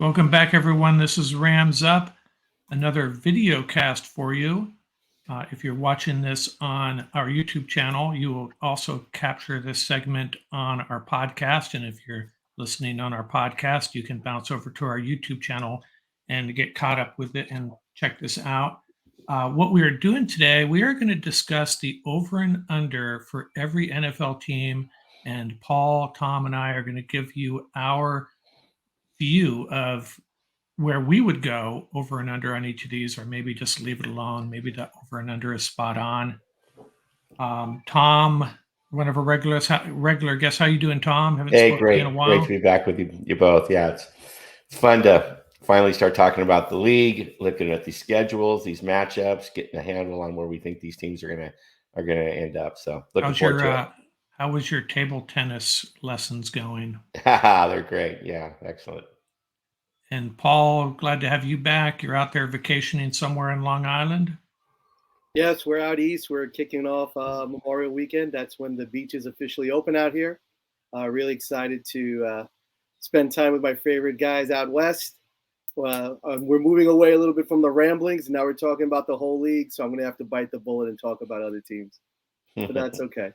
Welcome back, everyone. This is Rams Up, another video cast for you. If you're watching this on our YouTube channel, you will also capture this segment on our podcast. And if you're listening on our podcast, you can bounce over to our YouTube channel and get caught up with it and check this out. What we are doing today, we are going to discuss the over and under for every NFL team. And Paul, Tom, and I are going to give you our view of where we would go over and under on each of these, or maybe just leave it alone. Maybe the over and under is spot on. Tom, one of our regular guests, how you doing, Tom? Haven't spoken to you in a while. Great to be back with you both. Yeah, it's fun to finally start talking about the league, looking at these schedules, these matchups, getting a handle on where we think these teams are gonna end up. So looking forward to it. How was your table tennis lessons going? They're great. Yeah, excellent. And Paul, glad to have you back. You're out there vacationing somewhere in Long Island? Yes, we're out east. We're kicking off Memorial Weekend. That's when the beaches officially open out here. Really excited to spend time with my favorite guys out west. We're moving away a little bit from the ramblings. Now we're talking about the whole league, so I'm going to have to bite the bullet and talk about other teams. But that's okay.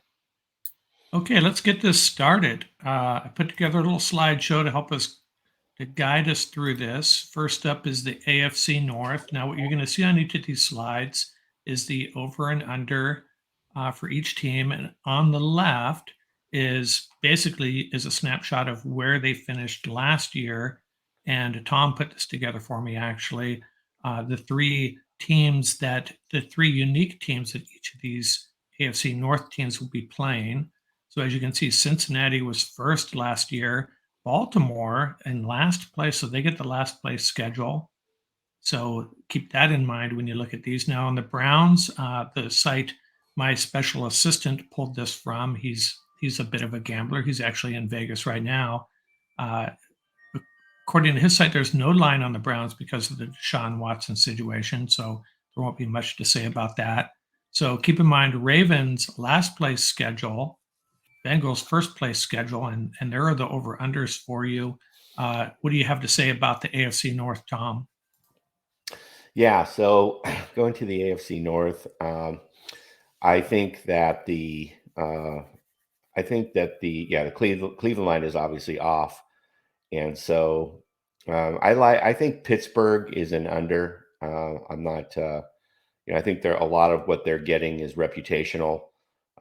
Okay, let's get this started. I put together a little slideshow to help us, to guide us through this. First up is the AFC North. Now, what you're going to see on each of these slides is the over and under for each team. And on the left is basically a snapshot of where they finished last year. And Tom put this together for me, actually. The three unique teams that each of these AFC North teams will be playing. So as you can see, Cincinnati was first last year. Baltimore in last place, so they get the last place schedule. So keep that in mind when you look at these. Now on the Browns, the site my special assistant pulled this from, he's a bit of a gambler. He's actually in Vegas right now. According to his site, there's no line on the Browns because of the Deshaun Watson situation, so there won't be much to say about that. So keep in mind, Ravens last place schedule, Bengals first place schedule, and there are the over-unders for you. What do you have to say about the AFC North, Tom? Yeah, so going to the AFC North, I think that the Cleveland line is obviously off, and so I think Pittsburgh is an under. I'm not. I think a lot of what they're getting is reputational.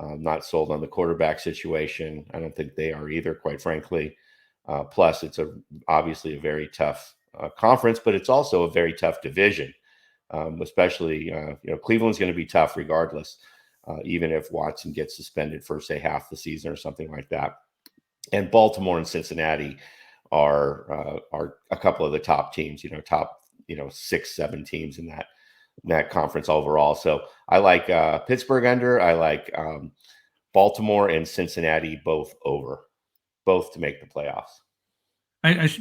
Not sold on the quarterback situation. I don't think they are either, quite frankly. Plus, it's obviously a very tough conference, but it's also a very tough division. Especially, Cleveland's going to be tough regardless, even if Watson gets suspended for, say, half the season or something like that. And Baltimore and Cincinnati are a couple of the top teams. Top 6-7 teams in that conference overall. So I like Pittsburgh under. I like Baltimore and Cincinnati both to make the playoffs.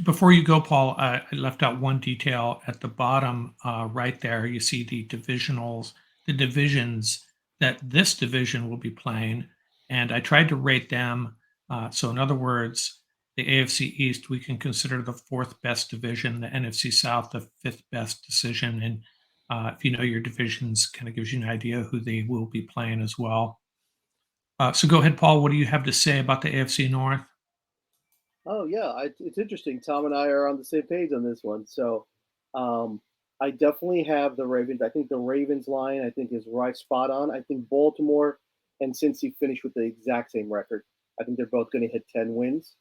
Before you go, Paul, I left out one detail at the bottom right there. You see the divisions that this division will be playing, and I tried to rate them. So in other words, the AFC East we can consider the fourth best division, the NFC South the fifth best decision, and if you know your divisions, kind of gives you an idea who they will be playing as well. So go ahead, Paul. What do you have to say about the AFC North? Oh, yeah. It's interesting. Tom and I are on the same page on this one. So I definitely have the Ravens. I think the Ravens line, I think, is right spot on. I think Baltimore and Cincy finished with the exact same record. I think they're both going to hit 10 wins.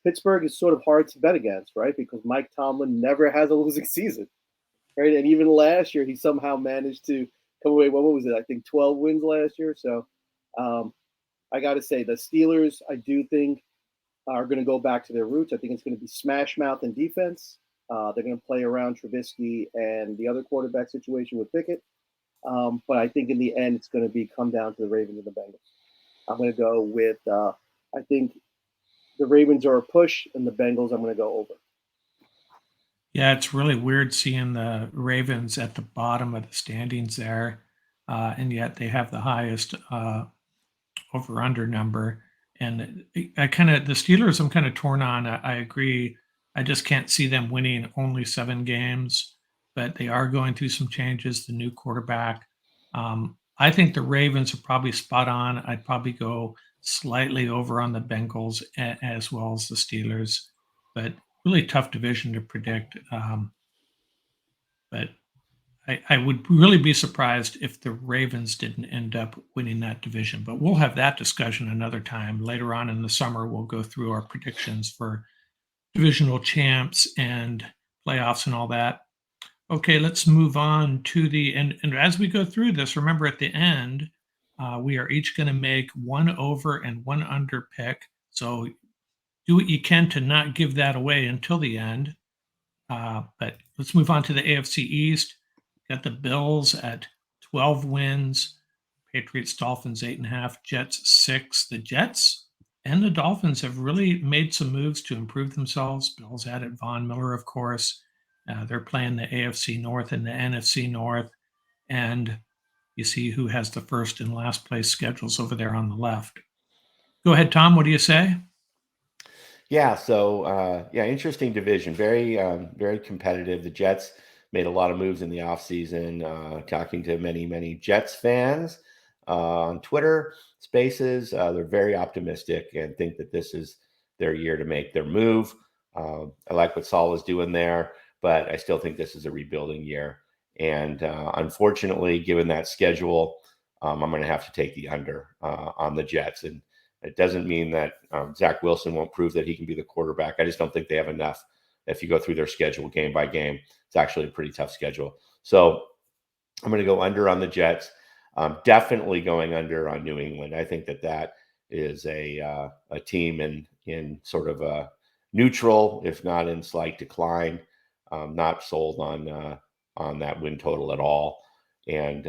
Pittsburgh is sort of hard to bet against, right? Because Mike Tomlin never has a losing season. Right, and even last year, he somehow managed to come away. What was it? I think 12 wins last year. So I got to say, the Steelers, I do think, are going to go back to their roots. I think it's going to be smash mouth in defense. They're going to play around Trubisky and the other quarterback situation with Pickett. But I think in the end, it's going to come down to the Ravens and the Bengals. I'm going to go with, I think the Ravens are a push, and the Bengals I'm going to go over. Yeah, it's really weird seeing the Ravens at the bottom of the standings there, and yet they have the highest over-under number. And the Steelers I'm kind of torn on. I agree. I just can't see them winning only 7 games, but they are going through some changes, the new quarterback. I think the Ravens are probably spot on. I'd probably go slightly over on the Bengals as well as the Steelers, but really tough division to predict. But I would really be surprised if the Ravens didn't end up winning that division. But we'll have that discussion another time. Later on in the summer, we'll go through our predictions for divisional champs and playoffs and all that. Okay, let's move on to and as we go through this, remember at the end, we are each going to make one over and one under pick. So do what you can to not give that away until the end. But let's move on to the AFC East. Got the Bills at 12 wins, Patriots, Dolphins 8.5, Jets 6. The Jets and the Dolphins have really made some moves to improve themselves. Bills added Von Miller, of course. They're playing the AFC North and the NFC North. And you see who has the first and last place schedules over there on the left. Go ahead, Tom. What do you say? Yeah, so interesting division. Very competitive. The Jets made a lot of moves in the offseason. Talking to many Jets fans on Twitter Spaces, they're very optimistic and think that this is their year to make their move. I like what Saul is doing there, but I still think this is a rebuilding year. And unfortunately, given that schedule, I'm going to have to take the under on the Jets. And it doesn't mean that Zach Wilson won't prove that he can be the quarterback. I just don't think they have enough. If you go through their schedule game by game, it's actually a pretty tough schedule. So I'm going to go under on the Jets. Definitely going under on New England. I think that is a team in sort of a neutral, if not in slight decline. Not sold on that win total at all. And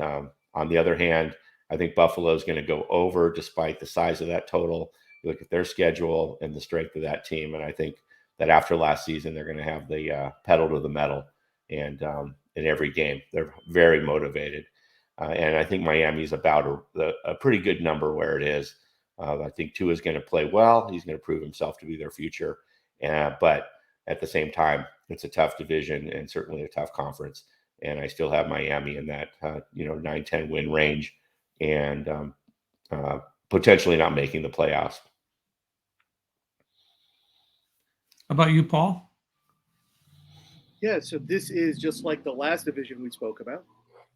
on the other hand, I think Buffalo is going to go over despite the size of that total. You look at their schedule and the strength of that team, and I think that after last season, they're going to have the pedal to the metal, and in every game, they're very motivated. And I think Miami's about a pretty good number where it is. I think Tua is going to play well. He's going to prove himself to be their future. But at the same time, it's a tough division and certainly a tough conference. And I still have Miami in that 9-10 win range, and potentially not making the playoffs. How about you, Paul? Yeah, so this is just like the last division we spoke about,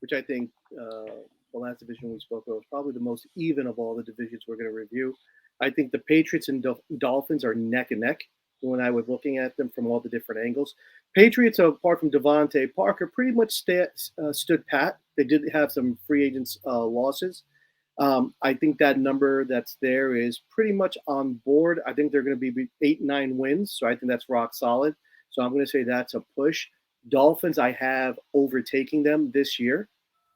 which I think the last division we spoke about was probably the most even of all the divisions we're going to review. I think the Patriots and Dolphins are neck and neck when I was looking at them from all the different angles. Patriots, apart from Devontae Parker, pretty much stood pat. They did have some free agents losses. I think that number that's there is pretty much on board. I think they're going to be 8-9 wins, so I think that's rock solid. So I'm going to say that's a push. Dolphins, I have overtaking them this year.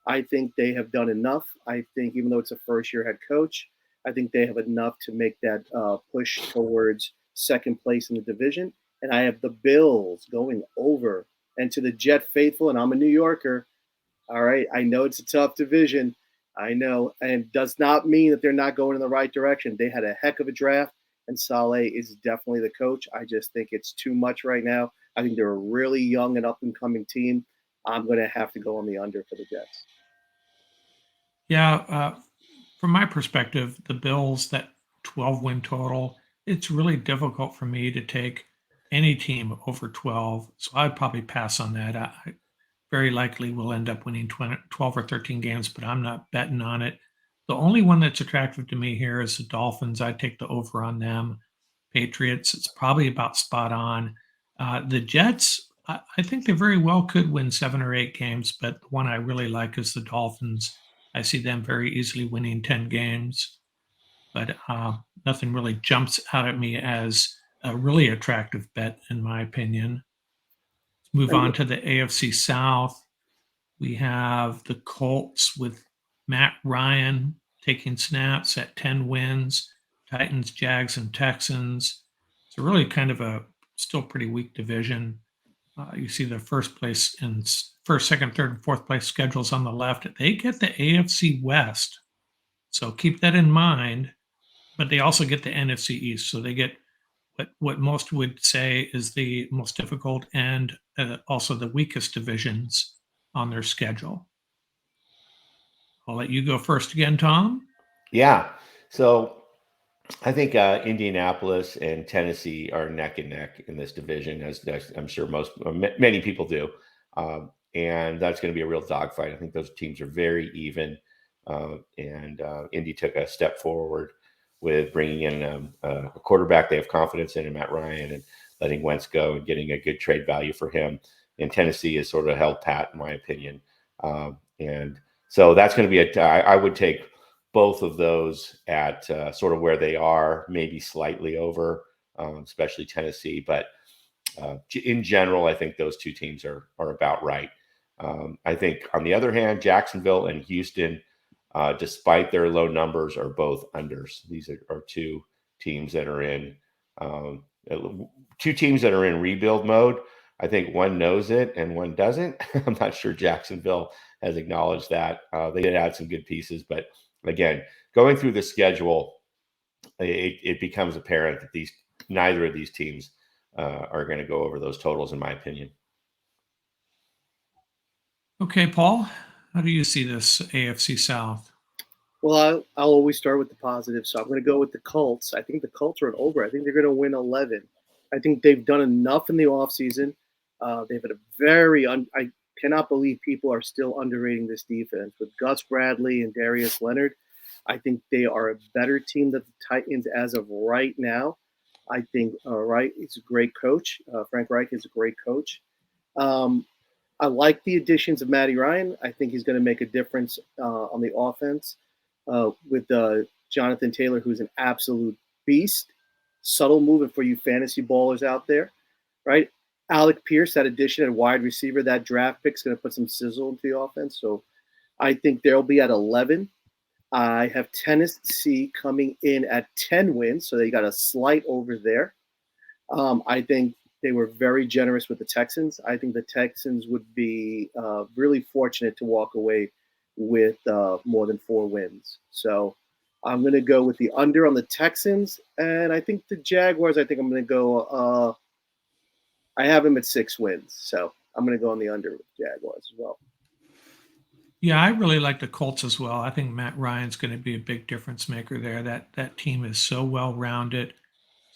I think they have done enough. I think even though it's a first-year head coach, I think they have enough to make that push towards second place in the division. And I have the Bills going over. And to the Jet faithful, and I'm a New Yorker, all right, I know it's a tough division. I know, and does not mean that they're not going in the right direction. They had a heck of a draft, and Saleh is definitely the coach. I just think it's too much right now. I think they're a really young and up-and-coming team. I'm going to have to go on the under for the Jets. Yeah, from my perspective, the Bills, that 12-win total, it's really difficult for me to take any team over 12. So I'd probably pass on that. I very likely will end up winning 12 or 13 games, but I'm not betting on it. The only one that's attractive to me here is the Dolphins. I'd take the over on them. Patriots, it's probably about spot on. The Jets, I think they very well could win 7 or 8 games, but the one I really like is the Dolphins. I see them very easily winning 10 games, but nothing really jumps out at me as a really attractive bet, in my opinion. Let's move on to the AFC South. We have the Colts with Matt Ryan taking snaps at 10 wins, Titans, Jags, and Texans. It's a really kind of a still pretty weak division. You see the first, second, third, and fourth place schedules on the left. They get the AFC West, so keep that in mind. But they also get the NFC East, so they get what most would say is the most difficult and also the weakest divisions on their schedule. I'll let you go first again, Tom. Yeah. So I think Indianapolis and Tennessee are neck and neck in this division, as I'm sure many people do. And that's going to be a real dogfight. I think those teams are very even. And Indy took a step forward with bringing in a quarterback they have confidence in Matt Ryan, and letting Wentz go and getting a good trade value for him. And Tennessee is sort of held pat, in my opinion. And so that's going to be I would take both of those at sort of where they are, maybe slightly over, especially Tennessee. But in general, I think those two teams are about right. I think, on the other hand, Jacksonville and Houston, despite their low numbers, are both unders. These are two teams that are in rebuild mode. I think one knows it and one doesn't. I'm not sure Jacksonville has acknowledged that. They did add some good pieces, but again, going through the schedule, it becomes apparent that neither of these teams are going to go over those totals, in my opinion. Okay, Paul, how do you see this AFC South? Well, I'll always start with the positive, so I'm going to go with the Colts. I think the Colts are an over. I think they're going to win 11. I think they've done enough in the offseason. They've had a I cannot believe people are still underrating this defense with Gus Bradley and Darius Leonard. I think they are a better team than the Titans as of right now. I think Reich is a great coach. Frank Reich is a great coach. I like the additions of Matty Ryan. I think he's going to make a difference on the offense with Jonathan Taylor, who's an absolute beast. Subtle movement for you fantasy ballers out there, right? Alec Pierce, that addition at wide receiver, that draft pick is going to put some sizzle into the offense. So I think they'll be at 11. I have Tennessee coming in at 10 wins, so they got a slight over there. I think they were very generous with the Texans. I think the Texans would be really fortunate to walk away with more than 4 wins. So I'm going to go with the under on the Texans. And I think the Jaguars, I'm going to go I have them at 6 wins. So I'm going to go on the under with Jaguars as well. Yeah, I really like the Colts as well. I think Matt Ryan's going to be a big difference maker there. That team is so well-rounded,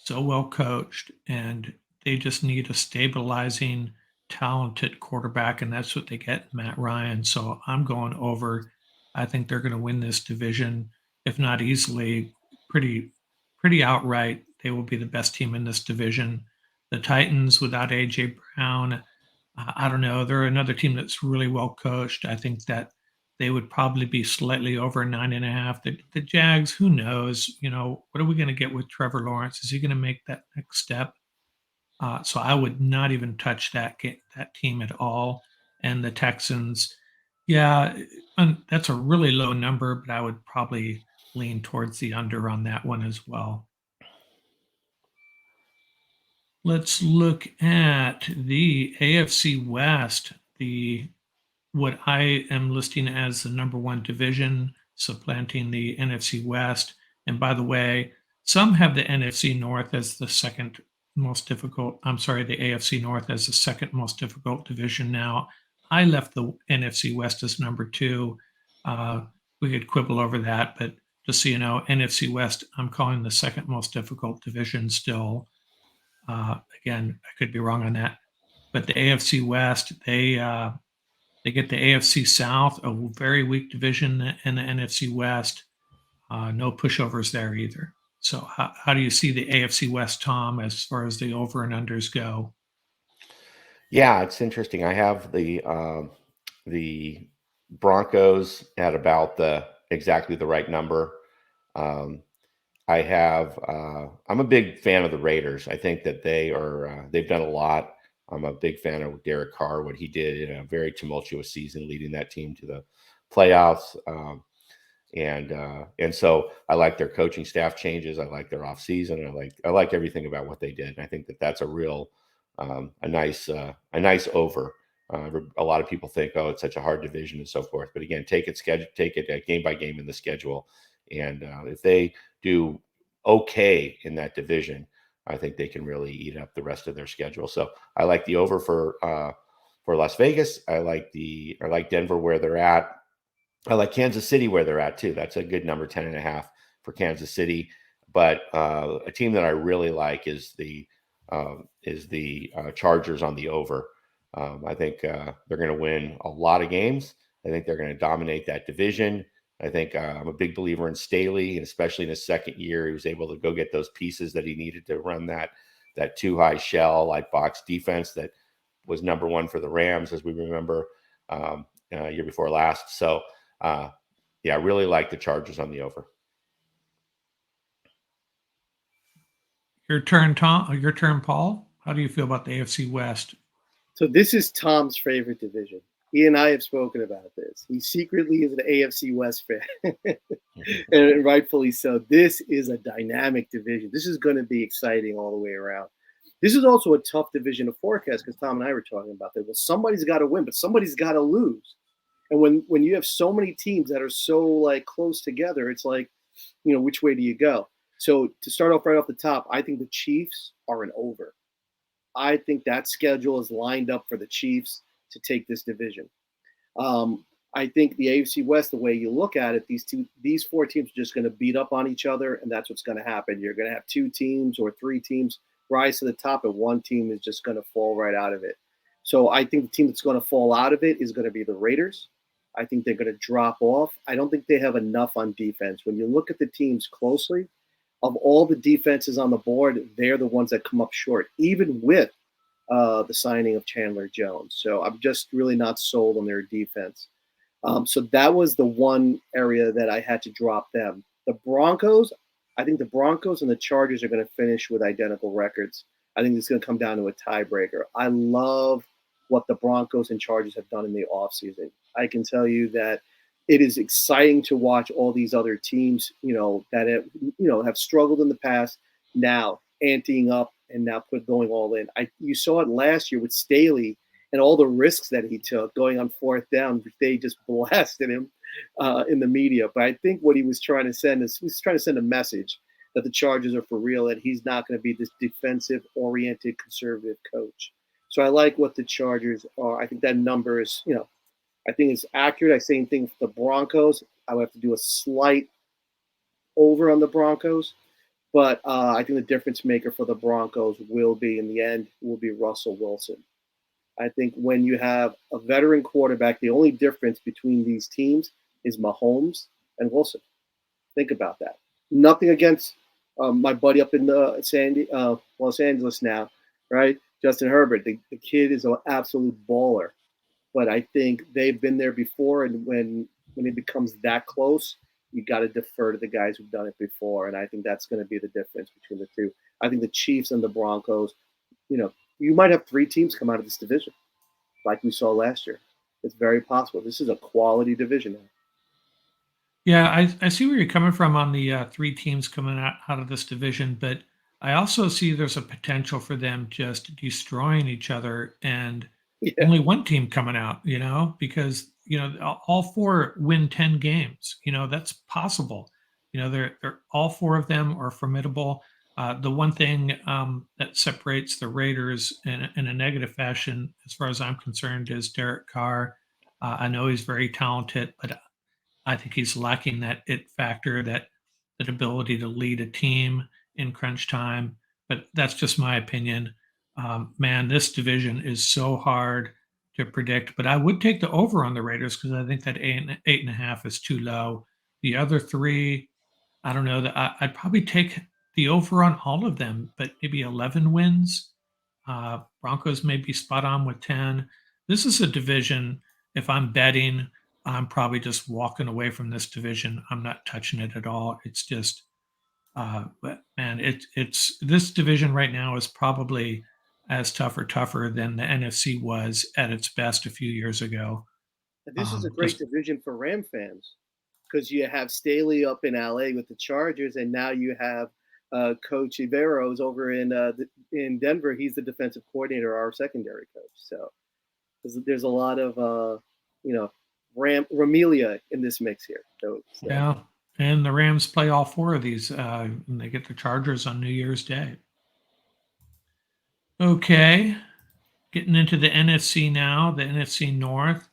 so well coached, and they just need a stabilizing, talented quarterback, and that's what they get, Matt Ryan. So I'm going over. I think they're going to win this division, if not easily, pretty outright. They will be the best team in this division. The Titans, without AJ Brown, I don't know. They're another team that's really well coached. I think that they would probably be slightly over 9.5. The Jags, who knows? What are we going to get with Trevor Lawrence? Is he going to make that next step? So I would not even touch that team at all. And the Texans, yeah, that's a really low number, but I would probably lean towards the under on that one as well. Let's look at the AFC West, what I am listing as the number 1 division, supplanting the NFC West. And by the way, some have the NFC North as the second most difficult. I'm sorry, the AFC North as the second most difficult division now. I left the NFC West as number 2. We could quibble over that, but just so you know, NFC West, I'm calling the second most difficult division still. Again, I could be wrong on that, but the AFC West, they get the AFC South, a very weak division, and the NFC West. No pushovers there either. So how do you see the AFC West, Tom, as far as the over and unders go? Yeah, it's interesting. I have the Broncos at about exactly the right number. I'm a big fan of the Raiders. I think that they've done a lot. I'm a big fan of Derek Carr, what he did in a very tumultuous season, leading that team to the playoffs. And so I like their coaching staff changes. I like their offseason. I like everything about what they did. And I think that that's a real a nice over. A lot of people think, oh, it's such a hard division and so forth. But again, take it game by game in the schedule. And if they do okay in that division, I think they can really eat up the rest of their schedule. So I like the over for Las Vegas. I like Denver where they're at. I like Kansas City where they're at too. That's a good number, 10.5 for Kansas City. But a team that I really like is the Chargers on the over. I think they're going to win a lot of games. I think they're going to dominate that division. I think I'm a big believer in Staley, and especially in his second year, he was able to go get those pieces that he needed to run that too high shell like box defense that was number one for the Rams, as we remember, year before last. So, yeah, I really like the Chargers on the over. Your turn, Tom. Your turn, Paul. How do you feel about the AFC West? So this is Tom's favorite division. He and I have spoken about this. He secretly is an AFC West fan, and rightfully so. This is a dynamic division. This is going to be exciting all the way around. This is also a tough division to forecast because Tom and I were talking about that. Well, somebody's got to win, but somebody's got to lose. And when you have so many teams that are so like close together, it's like, which way do you go? So to start off right off the top, I think the Chiefs are an over. I think that schedule is lined up for the Chiefs to take this division. I think the AFC West, the way you look at it, these four teams are just going to beat up on each other, and that's what's going to happen. You're going to have two teams or three teams rise to the top, and one team is just going to fall right out of it. So I think the team that's going to fall out of it is going to be the Raiders. I think they're going to drop off. I don't think they have enough on defense. When you look at the teams closely, of all the defenses on the board, they're the ones that come up short, even with the signing of Chandler Jones. So I'm just really not sold on their defense. So that was the one area that I had to drop them. The Broncos, I think the Broncos and the Chargers are going to finish with identical records. I think it's going to come down to a tiebreaker. I love what the Broncos and Chargers have done in the offseason. I can tell you that it is exciting to watch all these other teams, that have struggled in the past, now anteing up and now going all in. You saw it last year with Staley and all the risks that he took going on fourth down. They just blasted him in the media. But I think what he was trying to send a message that the Chargers are for real, that he's not going to be this defensive-oriented conservative coach. So I like what the Chargers are. I think that number is, I think it's accurate. I same thing for the Broncos. I would have to do a slight over on the Broncos. But I think the difference maker for the Broncos will be, in the end, will be Russell Wilson. I think when you have a veteran quarterback, the only difference between these teams is Mahomes and Wilson. Think about that. Nothing against my buddy up in Los Angeles now, right? Justin Herbert. The kid is an absolute baller. But I think they've been there before, and when it becomes that close, you got to defer to the guys who've done it before, and I think that's going to be the difference between the two. I think the Chiefs and the Broncos, you might have three teams come out of this division, like we saw last year. It's very possible. This is a quality division now. Yeah, I see where you're coming from on the three teams coming out of this division, but I also see there's a potential for them just destroying each other and only one team coming out, because, all four win 10 games, that's possible. They're all four of them are formidable. The one thing that separates the Raiders in a negative fashion, as far as I'm concerned, is Derek Carr. I know he's very talented, but I think he's lacking that it factor, that ability to lead a team in crunch time. But that's just my opinion. Man, this division is so hard to predict. But I would take the over on the Raiders because I think that 8.5 is too low. The other three, I don't know. I'd probably take the over on all of them, but maybe 11 wins. Broncos may be spot on with 10. This is a division. If I'm betting, I'm probably just walking away from this division. I'm not touching it at all. It's just, but man, it's this division right now is probably as tougher than the NFC was at its best a few years ago. This is a great division for Ram fans because you have Staley up in LA with the Chargers, and now you have Coach Ibero's over in Denver. He's the defensive coordinator, our secondary coach. So there's a lot of Ramelia in this mix here. So. Yeah, and the Rams play all four of these, and they get the Chargers on New Year's Day. Okay, getting into the NFC now, the NFC North.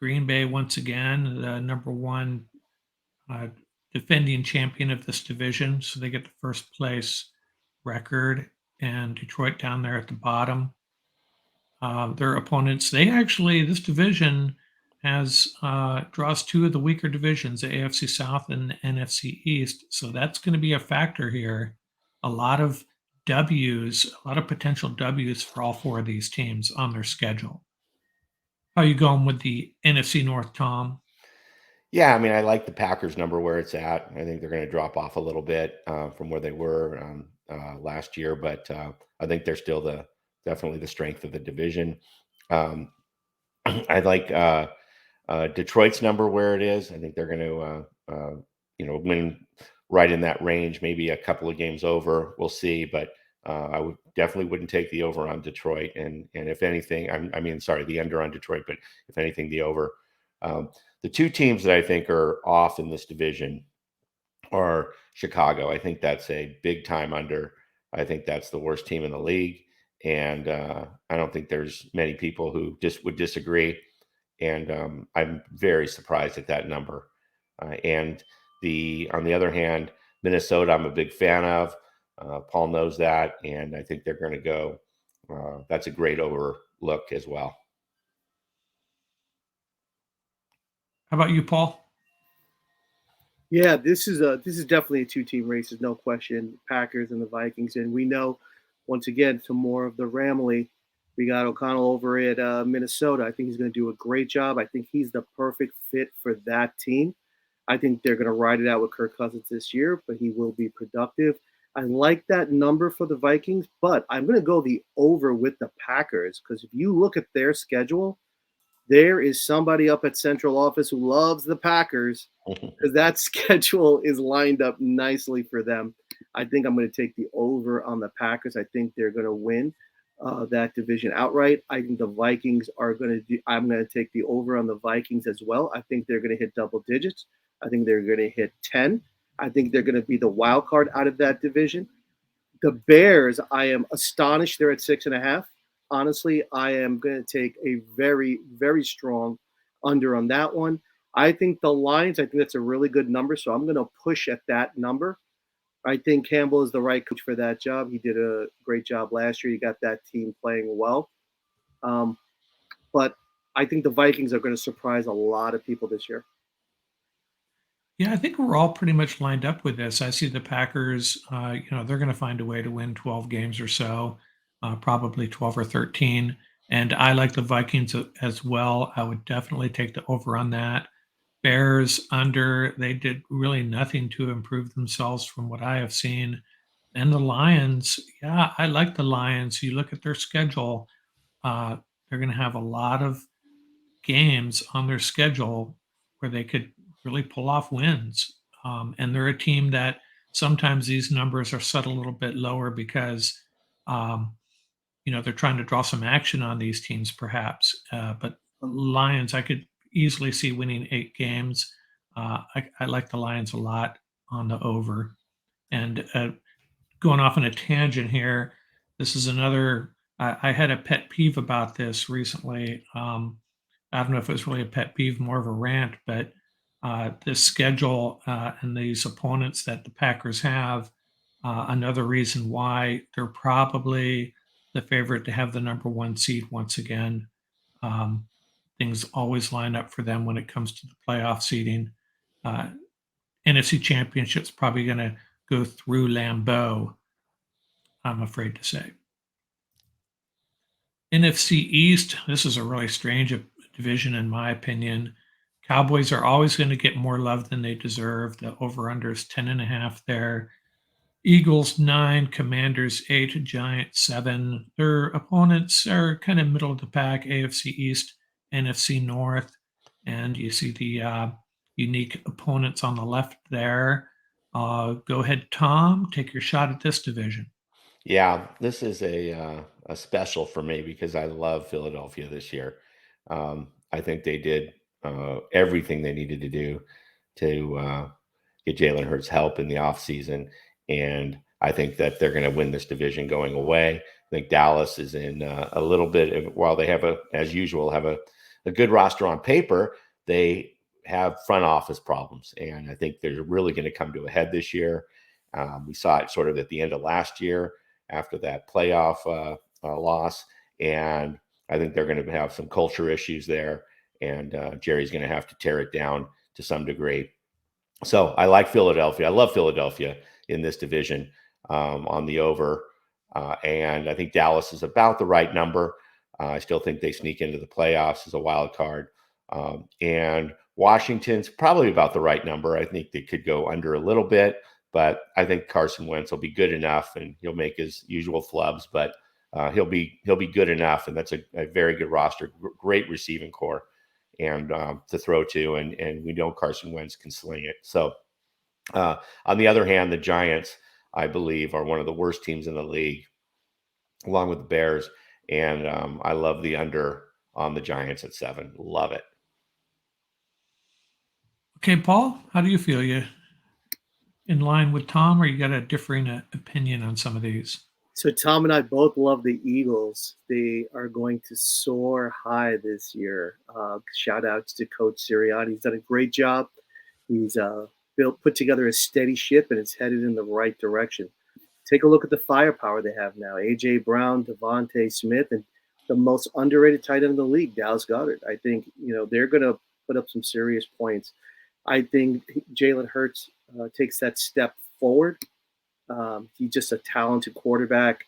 Green Bay, once again, the number one defending champion of this division. So they get the first place record, and Detroit down there at the bottom. Their opponents, this division has draws two of the weaker divisions, the AFC South and the NFC East. So that's going to be a factor here. A lot of W's, a lot of potential W's for all four of these teams on their schedule. How are you going with the NFC North, Tom? Yeah, I mean, I like the Packers number where it's at. I think they're going to drop off a little bit from where they were last year, but I think they're still definitely the strength of the division. Um, I like Detroit's number where it is. I think they're going to, win right in that range, maybe a couple of games over. We'll see, but I would definitely wouldn't take the over on Detroit. And if anything, the under on Detroit, but if anything, the over. The two teams that I think are off in this division are Chicago. I think that's a big time under. I think that's the worst team in the league. And I don't think there's many people who just would disagree. And I'm very surprised at that number. On the other hand, Minnesota, I'm a big fan of. Paul knows that, and I think they're going to go. That's a great overlook as well. How about you, Paul? Yeah, this is definitely a two-team race. There's no question. Packers and the Vikings, and we know once again some more of the Ramley. We got O'Connell over at Minnesota. I think he's going to do a great job. I think he's the perfect fit for that team. I think they're going to ride it out with Kirk Cousins this year, but he will be productive. I like that number for the Vikings, but I'm going to go the over with the Packers because if you look at their schedule, there is somebody up at central office who loves the Packers because that schedule is lined up nicely for them. I think I'm going to take the over on the Packers. I think they're going to win that division outright. I think the Vikings are going to I'm going to take the over on the Vikings as well. I think they're going to hit double digits. I think they're going to hit 10. I think they're going to be the wild card out of that division. The Bears, I am astonished they're at 6.5. Honestly, I am going to take a very, very strong under on that one. I think the Lions, I think that's a really good number, so I'm going to push at that number. I think Campbell is the right coach for that job. He did a great job last year. He got that team playing well. But I think the Vikings are going to surprise a lot of people this year. Yeah, I think we're all pretty much lined up with this. I see the Packers, they're going to find a way to win 12 games or so, probably 12 or 13. And I like the Vikings as well. I would definitely take the over on that. Bears under, they did really nothing to improve themselves from what I have seen. And the Lions, yeah, I like the Lions. You look at their schedule, they're going to have a lot of games on their schedule where they could really pull off wins. And they're a team that sometimes these numbers are set a little bit lower because, they're trying to draw some action on these teams, perhaps. But Lions, I could easily see winning 8 games. I like the Lions a lot on the over. And going off on a tangent here, this is another. I had a pet peeve about this recently. I don't know if it was really a pet peeve, more of a rant, but this schedule and these opponents that the Packers have, another reason why they're probably the favorite to have the number one seed once again. Um, things always line up for them when it comes to the playoff seeding. NFC Championship's probably going to go through Lambeau, I'm afraid to say. NFC East, this is a really strange division in my opinion. Cowboys are always going to get more love than they deserve. The over-under is 10.5 there. Eagles 9, Commanders 8, Giants 7. Their opponents are kind of middle of the pack, AFC East, NFC North. And you see the unique opponents on the left there. Go ahead, Tom, take your shot at this division. Yeah, this is a special for me because I love Philadelphia this year. I think they did everything they needed to do to get Jalen Hurts help in the offseason. And I think that they're going to win this division going away. think Dallas is in a little bit, while they have as usual, have a good roster on paper, they have front office problems. And I think they're really going to come to a head this year. We saw it sort of at the end of last year after that playoff loss. And I think they're going to have some culture issues there. And Jerry's going to have to tear it down to some degree. So I like Philadelphia. I love Philadelphia in this division on the over. And I think Dallas is about the right number. I still think they sneak into the playoffs as a wild card. And Washington's probably about the right number. I think they could go under a little bit, but I think Carson Wentz will be good enough, and he'll make his usual flubs, but he'll be good enough. And that's a very good roster, great receiving core, and to throw to, and we know Carson Wentz can sling it. So on the other hand, the Giants, I believe, are one of the worst teams in the league, along with the Bears. And I love the under on the Giants at 7. Love it. Okay, Paul, how do you feel? You in line with Tom, or you got a differing opinion on some of these? So Tom and I both love the Eagles. They are going to soar high this year. Shout outs to Coach Sirianni. He's done a great job. He's put together a steady ship, and it's headed in the right direction. Take a look at the firepower they have now. A.J. Brown, Devontae Smith, and the most underrated tight end in the league, Dallas Goedert. I think, they're going to put up some serious points. I think Jalen Hurts takes that step forward. He's just a talented quarterback.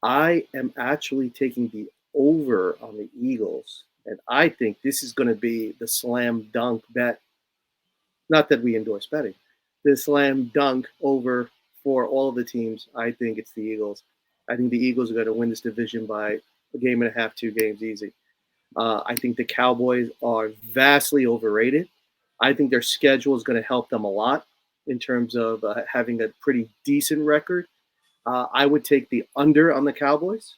I am actually taking the over on the Eagles, and I think this is going to be the slam dunk bet. Not that we endorse betting. The slam dunk over for all of the teams. I think it's the Eagles. I think the Eagles are going to win this division by a game and a half, 2 games easy. I think the Cowboys are vastly overrated. I think their schedule is going to help them a lot in terms of having a pretty decent record. I would take the under on the Cowboys,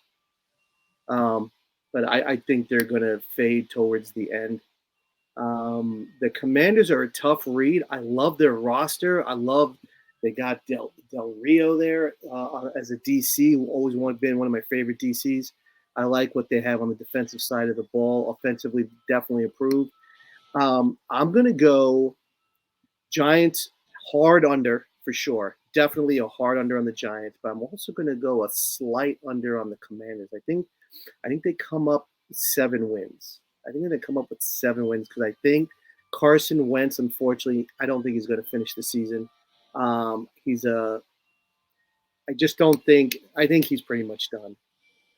but I think they're going to fade towards the end. The Commanders are a tough read. I love their roster. They got Del Rio there as a DC, who always been one of my favorite DCs. I like what they have on the defensive side of the ball. Offensively, definitely improved. I'm going to go Giants hard under for sure. Definitely a hard under on the Giants, but I'm also going to go a slight under on the Commanders. I think they come up 7 wins. I think they're going to come up with 7 wins because I think Carson Wentz, unfortunately, I don't think he's going to finish the season. I think he's pretty much done.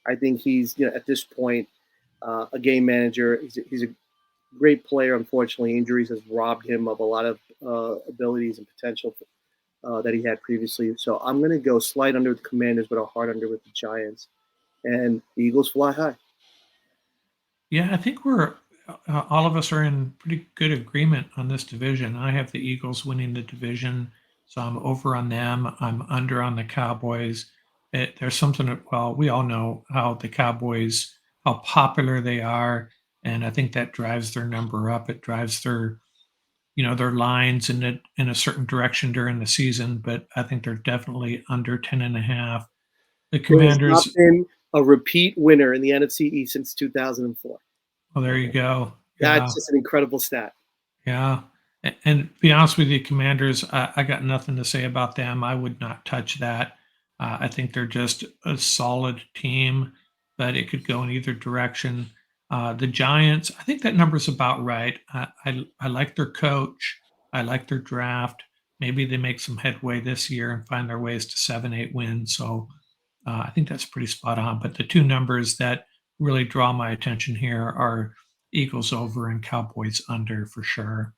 I think he's, at this point, a game manager. He's a great player. Unfortunately, injuries has robbed him of a lot of abilities and potential that he had previously. So I'm going to go slight under with the Commanders, but a hard under with the Giants. And the Eagles fly high. Yeah, I think we're all of us are in pretty good agreement on this division. I have the Eagles winning the division, so I'm over on them. I'm under on the Cowboys. There's something, we all know how the Cowboys, how popular they are, and I think that drives their number up. It drives their lines in a certain direction during the season, but I think they're definitely under 10.5. The Commanders. There's not been a repeat winner in the NFC East since 2004. Oh, there you go. That's just an incredible stat. Yeah. And to be honest with you, Commanders, I got nothing to say about them. I would not touch that. I think they're just a solid team, but it could go in either direction. The Giants, I think that number's about right. I like their coach. I like their draft. Maybe they make some headway this year and find their ways to 7-8 wins. So I think that's pretty spot on. But the 2 numbers that really draw my attention here are Eagles over and Cowboys under for sure.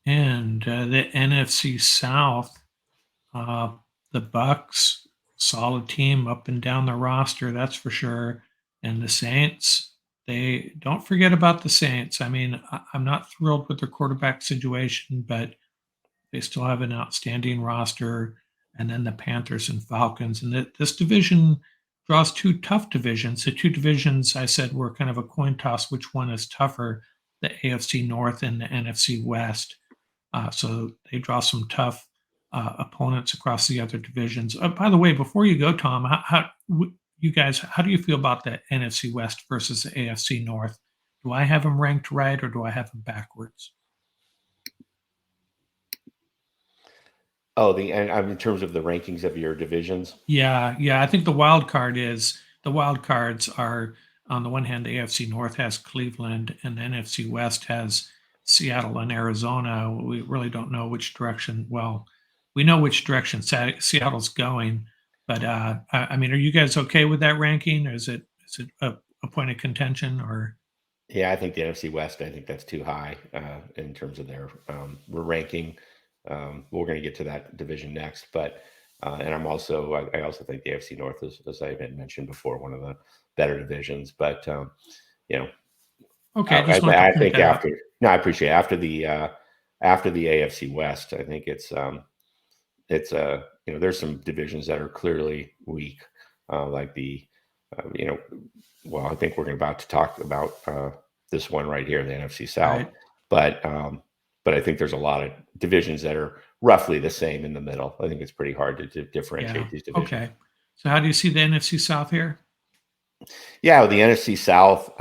And the NFC South, the Bucks, solid team up and down the roster, that's for sure. And the Saints, they don't forget about the Saints. I mean, I'm not thrilled with their quarterback situation, but they still have an outstanding roster. And then the Panthers and Falcons. And this division draws 2 tough divisions. The 2 divisions I said were kind of a coin toss, which one is tougher, the AFC North and the NFC West. So they draw some tough opponents across the other divisions. By the way, before you go, Tom, you guys, how do you feel about the NFC West versus the AFC North? Do I have them ranked right, or do I have them backwards? Oh, in terms of the rankings of your divisions. Yeah. I think the wild cards are, on the one hand, the AFC North has Cleveland, and the NFC West has Seattle and Arizona. We really don't know which direction. Well, we know which direction Seattle's going, but I mean, are you guys okay with that ranking? Or is it a point of contention, or? Yeah, I think the NFC West, I think that's too high in terms of their ranking. We're going to get to that division next, but and I also think the AFC North is, as I had mentioned before, one of the better divisions. But you know, Okay, I just wanted to I point think that out. I appreciate it. After the AFC West, I think it's there's some divisions that are clearly weak, like the well, I think we're about to talk about this one right here, the NFC South. Right. But I think there's a lot of divisions that are roughly the same in the middle. I think it's pretty hard to differentiate these divisions. Okay. So how do you see the NFC South here? Yeah, with the NFC South,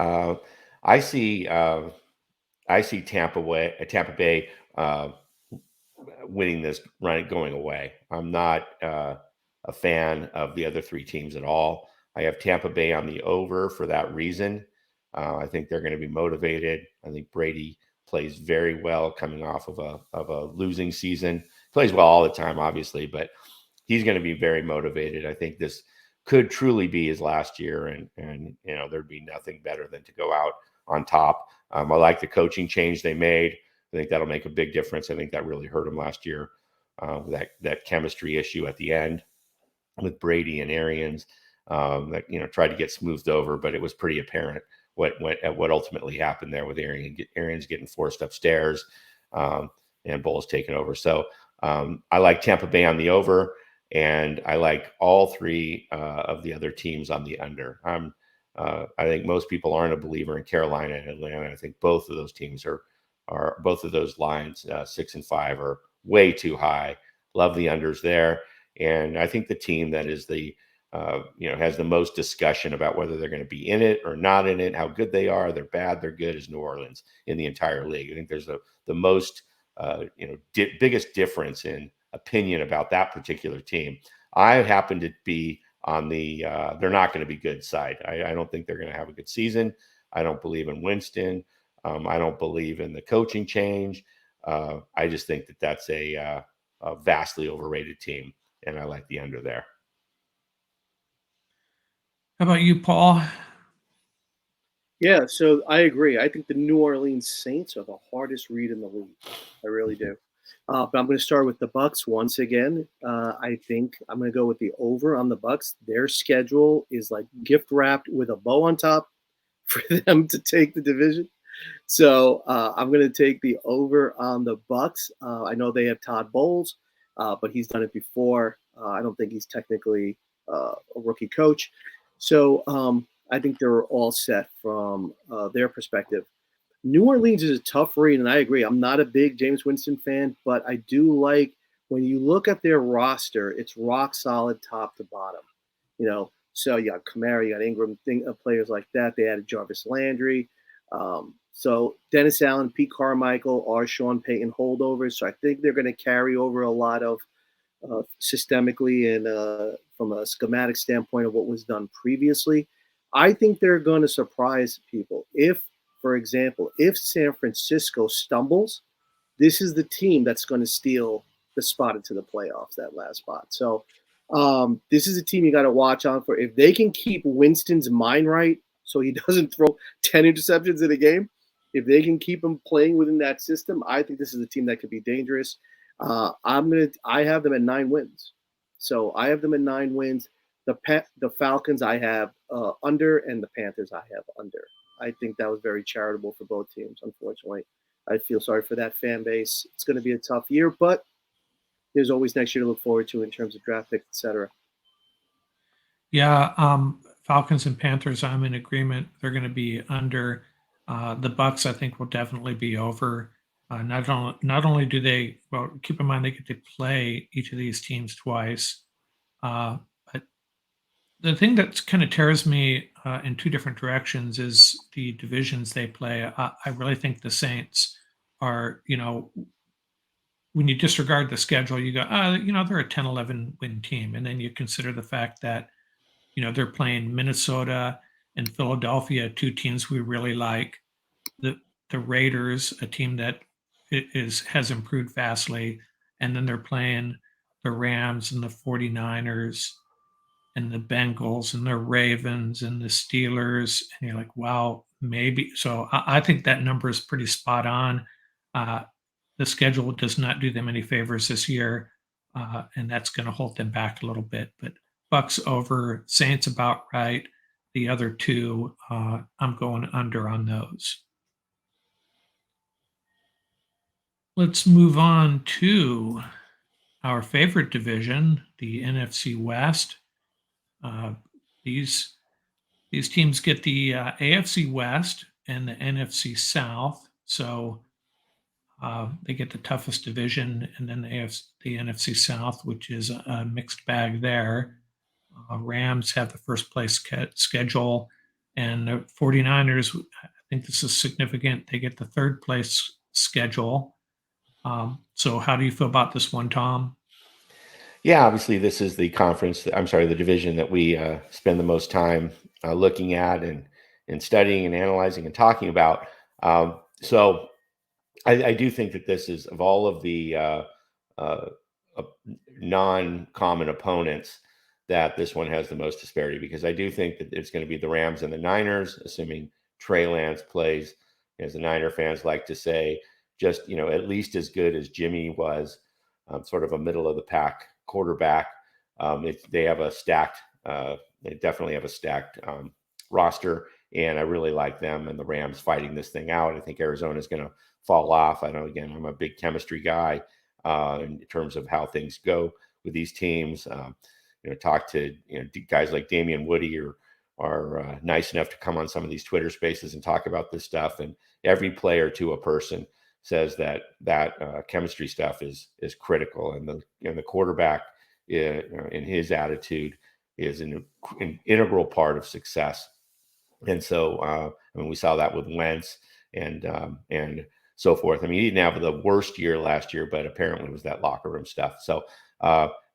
I see Tampa Bay winning this run, going away. I'm not a fan of the other three teams at all. I have Tampa Bay on the over for that reason. I think they're going to be motivated. I think Brady plays very well coming off of a losing season. Plays well all the time, obviously, but he's going to be very motivated. I think this could truly be his last year, and there'd be nothing better than to go out on top. I like the coaching change they made. I think that'll make a big difference. I think that really hurt him last year. That chemistry issue at the end with Brady and Arians that tried to get smoothed over, but it was pretty apparent what ultimately happened there with Arians getting forced upstairs and Bowles taking over. So I like Tampa Bay on the over, and I like all three of the other teams on the under. I think most people aren't a believer in Carolina and Atlanta. I think both of those teams are both of those lines, 6 and 5, are way too high. Love the unders there. And I think the team that is has the most discussion about whether they're going to be in it or not in it, how good they are, they're bad, they're good, is New Orleans in the entire league. I think there's the most, biggest difference in opinion about that particular team. I happen to be on the they're not going to be good side. I don't think they're going to have a good season. I don't believe in Winston. I don't believe in the coaching change. I just think that's a vastly overrated team, and I like the under there. How about you, Paul? Yeah, so I agree. I think the New Orleans Saints are the hardest read in the league. I really do. But I'm going to start with the Bucks once again. I think I'm going to go with the over on the Bucks. Their schedule is like gift wrapped with a bow on top for them to take the division. So I'm going to take the over on the Bucks. I know they have Todd Bowles, but he's done it before. I don't think he's technically a rookie coach. So I think they're all set from their perspective. New Orleans is a tough read, and I agree. I'm not a big James Winston fan, but I do like when you look at their roster, it's rock solid top to bottom. So you got Kamara, you got Ingram, players like that. They added Jarvis Landry. So Dennis Allen, Pete Carmichael are Sean Payton holdovers. So I think they're going to carry over a lot of systemically and from a schematic standpoint of what was done previously. I think they're going to surprise people. For example, if San Francisco stumbles, this is the team that's going to steal the spot into the playoffs, that last spot. So this is a team you got to watch out for. If they can keep Winston's mind right so he doesn't throw 10 interceptions in a game, if they can keep him playing within that system, I think this is a team that could be dangerous. I have them at 9 wins. So I have them at 9 wins. The Falcons I have under, and the Panthers I have under. I think that was very charitable for both teams. Unfortunately, I feel sorry for that fan base. It's going to be a tough year, but there's always next year to look forward to in terms of draft picks, etc. Yeah, Falcons and Panthers, I'm in agreement. They're going to be under. The Bucks, I think, will definitely be over. Not only do they, well, keep in mind they get to play each of these teams twice, but the thing that kind of tears me in two different directions is the divisions they play. I really think the Saints are, when you disregard the schedule, you go, they're a 10-11 win team. And then you consider the fact that, they're playing Minnesota and Philadelphia, two teams we really like. The Raiders, a team that has improved vastly. And then they're playing the Rams and the 49ers and the Bengals and the Ravens and the Steelers. And you're like, wow, maybe. So I think that number is pretty spot on. The schedule does not do them any favors this year, and that's going to hold them back a little bit. But Bucks over, Saints about right. The other two, I'm going under on those. Let's move on to our favorite division, the NFC West. These teams get the AFC West and the NFC South, so they get the toughest division, and then the NFC South, which is a mixed bag there. Rams have the first place schedule, and the 49ers, I think this is significant, they get the third place schedule. So how do you feel about this one, Tom? Yeah, obviously this is the the division that we spend the most time looking at and studying and analyzing and talking about. So I do think that this is, of all of the non-common opponents, that this one has the most disparity, because I do think that it's going to be the Rams and the Niners, assuming Trey Lance plays, as the Niner fans like to say, just, at least as good as Jimmy was, sort of a middle of the pack quarterback. They definitely have a stacked roster, and I really like them and the Rams fighting this thing out. I think Arizona is going to fall off. I know, again, I'm a big chemistry guy in terms of how things go with these teams. Talk to guys like Damian Woody are nice enough to come on some of these Twitter spaces and talk about this stuff. And every player to a person says that chemistry stuff is critical, and the quarterback in his attitude is an integral part of success. And so, we saw that with Wentz and so forth. He didn't have the worst year last year, but apparently it was that locker room stuff. So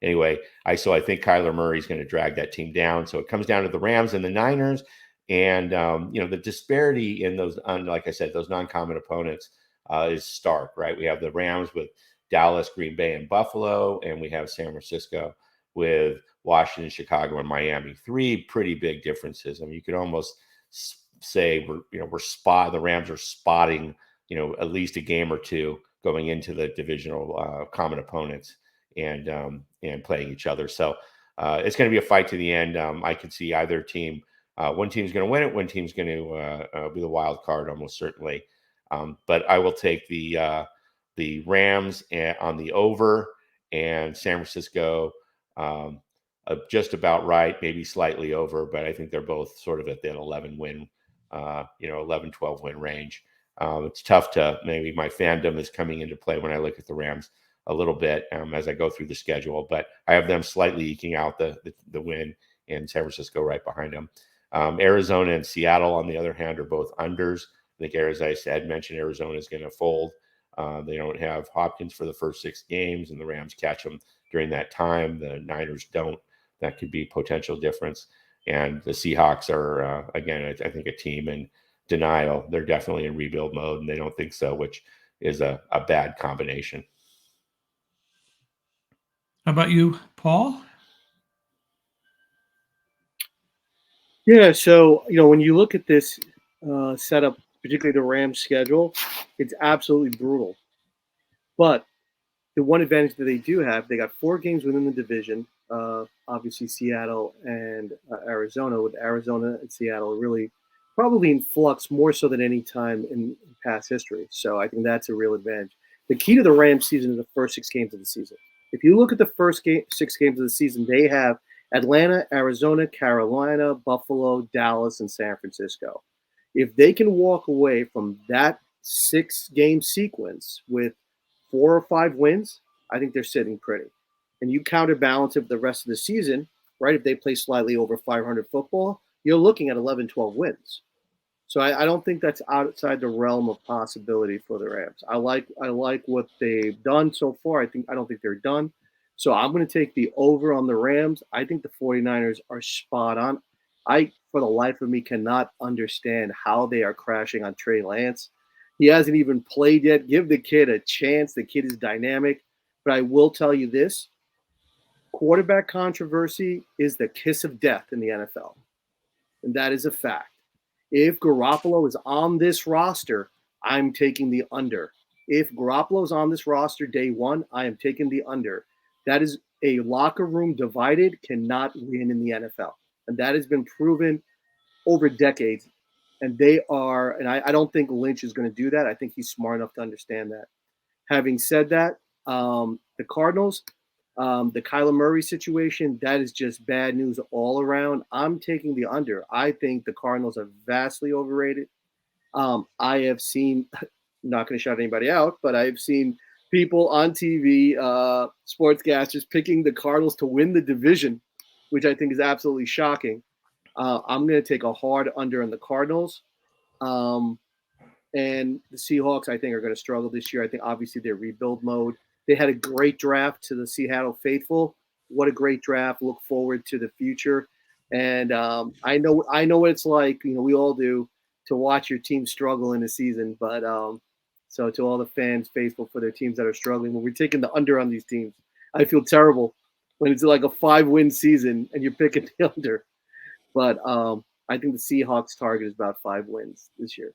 anyway, I think Kyler Murray is going to drag that team down. So it comes down to the Rams and the Niners, and the disparity in those, like I said, those non-common opponents is stark, right? We have the Rams with Dallas, Green Bay, and Buffalo, and we have San Francisco with Washington, Chicago, and Miami. Three pretty big differences. You could almost say the Rams are spotting, at least a game or two going into the divisional common opponents and playing each other. So it's going to be a fight to the end. I could see either team. One team's going to win it. One team's going to be the wild card, almost certainly. But I will take the Rams on the over, and San Francisco just about right, maybe slightly over, but I think they're both sort of at that 11 win, 11, 12 win range. It's tough maybe my fandom is coming into play when I look at the Rams a little bit as I go through the schedule, but I have them slightly eking out the win, and San Francisco right behind them. Arizona and Seattle, on the other hand, are both unders. I think, as I mentioned, Arizona is going to fold. They don't have Hopkins for the first 6 games, and the Rams catch them during that time. The Niners don't. That could be a potential difference. And the Seahawks are, again, I think, a team in denial. They're definitely in rebuild mode, and they don't think so, which is a bad combination. How about you, Paul? Yeah, so when you look at this setup, particularly the Rams schedule, it's absolutely brutal. But the one advantage that they do have, they got 4 games within the division. Obviously, Seattle and Arizona, with Arizona and Seattle really probably in flux more so than any time in past history. So I think that's a real advantage. The key to the Rams season is the first 6 games of the season. If you look at the first 6 games of the season, they have Atlanta, Arizona, Carolina, Buffalo, Dallas, and San Francisco. If they can walk away from that 6-game sequence with 4 or 5 wins, I think they're sitting pretty. And you counterbalance it the rest of the season, right? If they play slightly over 500 football, you're looking at 11, 12 wins. So I don't think that's outside the realm of possibility for the Rams. I like what they've done so far. I don't think they're done. So I'm going to take the over on the Rams. I think the 49ers are spot on. I, for the life of me, cannot understand how they are crashing on Trey Lance. He hasn't even played yet. Give the kid a chance. The kid is dynamic. But I will tell you this, quarterback controversy is the kiss of death in the NFL. And that is a fact. If Garoppolo is on this roster, I'm taking the under. If Garoppolo is on this roster day one, I am taking the under. That is a locker room divided cannot win in the NFL. And that has been proven over decades. And they are, and I don't think Lynch is going to do that. I think he's smart enough to understand that. Having said that, the Cardinals, the Kyler Murray situation, that is just bad news all around. I'm taking the under. I think the Cardinals are vastly overrated. I have seen, not going to shout anybody out, but I've seen people on TV, sportscasters picking the Cardinals to win the division, which I think is absolutely shocking. I'm going to take a hard under on the Cardinals. And the Seahawks, I think, are going to struggle this year. I think, obviously, they're rebuild mode. They had a great draft to the Seattle faithful. What a great draft. Look forward to the future. And I know what it's like, we all do, to watch your team struggle in the season. But so to all the fans faithful for their teams that are struggling, when we're taking the under on these teams, I feel terrible when it's like a 5-win season and you're picking the under. But I think the Seahawks target is about 5 wins this year.